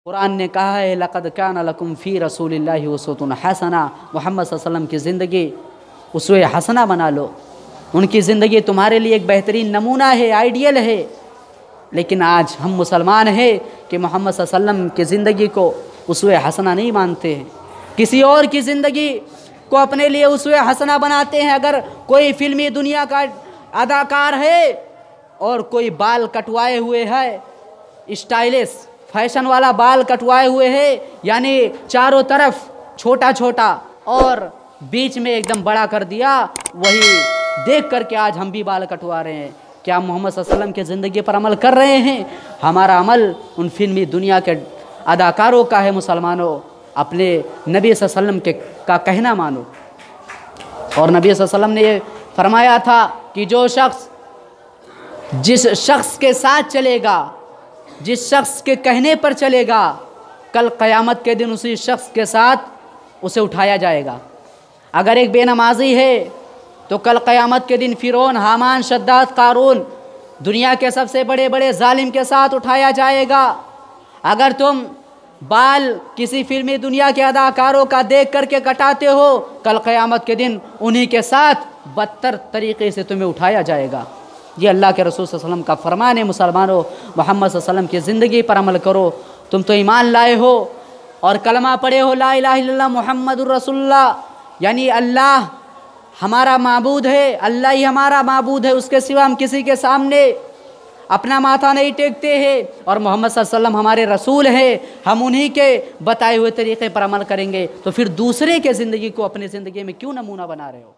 कुरान ने कहा है लक़द काना लकुम फ़ी रसूलिल्लाहि उस्वतुन हसना, मोहम्मद सल्लल्लाहु अलैहि वसल्लम की ज़िंदगी उसवे हसना बना लो। उनकी ज़िंदगी तुम्हारे लिए एक बेहतरीन नमूना है, आइडियल है। लेकिन आज हम मुसलमान हैं कि मोहम्मद सल्लल्लाहु अलैहि वसल्लम की ज़िंदगी को उसवे हसना नहीं मानते हैं, किसी और की ज़िंदगी को अपने लिए उसवे हसना बनाते हैं। अगर कोई फिल्मी दुनिया का अदाकार है और कोई बाल कटवाए हुए है, स्टाइलिश फैशन वाला बाल कटवाए हुए है, यानी चारों तरफ छोटा छोटा और बीच में एकदम बड़ा कर दिया, वही देख करके आज हम भी बाल कटवा रहे हैं। क्या मोहम्मद सल्लल्लाहु अलैहि वसल्लम की ज़िंदगी पर अमल कर रहे हैं? हमारा अमल उन फिल्मी दुनिया के अदाकारों का है। मुसलमानों, अपने नबी सल्लल्लाहु अलैहि वसल्लम का कहना मानो। और नबी सल्लल्लाहु अलैहि वसल्लम ने ये फरमाया था कि जो शख्स जिस शख्स के साथ चलेगा, जिस शख्स के कहने पर चलेगा, कल क़यामत के दिन उसी शख्स के साथ उसे उठाया जाएगा। अगर एक बेनमाजी है तो कल क़यामत के दिन फ़िरौन, हामान, शद्दाद, क़ारून, दुनिया के सबसे बड़े बड़े जालिम के साथ उठाया जाएगा। अगर तुम बाल किसी फिल्मी दुनिया के अदाकारों का देख करके कटाते हो, कल क़यामत के दिन उन्हीं के साथ बदतर तरीक़े से तुम्हें उठाया जाएगा। ये अल्लाह के रसूल सल्लल्लाहु अलैहि वसल्लम का फरमान है। मुसलमानों, मोहम्मद सल्लल्लाहु अलैहि वसल्लम की ज़िंदगी पर अमल करो। तुम तो ईमान लाए हो और कलमा पढ़े हो, ला इलाहा इल्लल्लाह मुहम्मदुर रसूलुल्लाह, यानी अल्लाह हमारा माबूद है, अल्लाह ही हमारा माबूद है, उसके सिवा हम किसी के सामने अपना माथा नहीं टेकते हैं। और मोहम्मद सल्लल्लाहु अलैहि वसल्लम हमारे रसूल हैं, हम उन्हीं के बताए हुए तरीक़े पर अमल करेंगे। तो फिर दूसरे के ज़िंदगी को अपनी ज़िंदगी में क्यों नमूना बना रहे हो?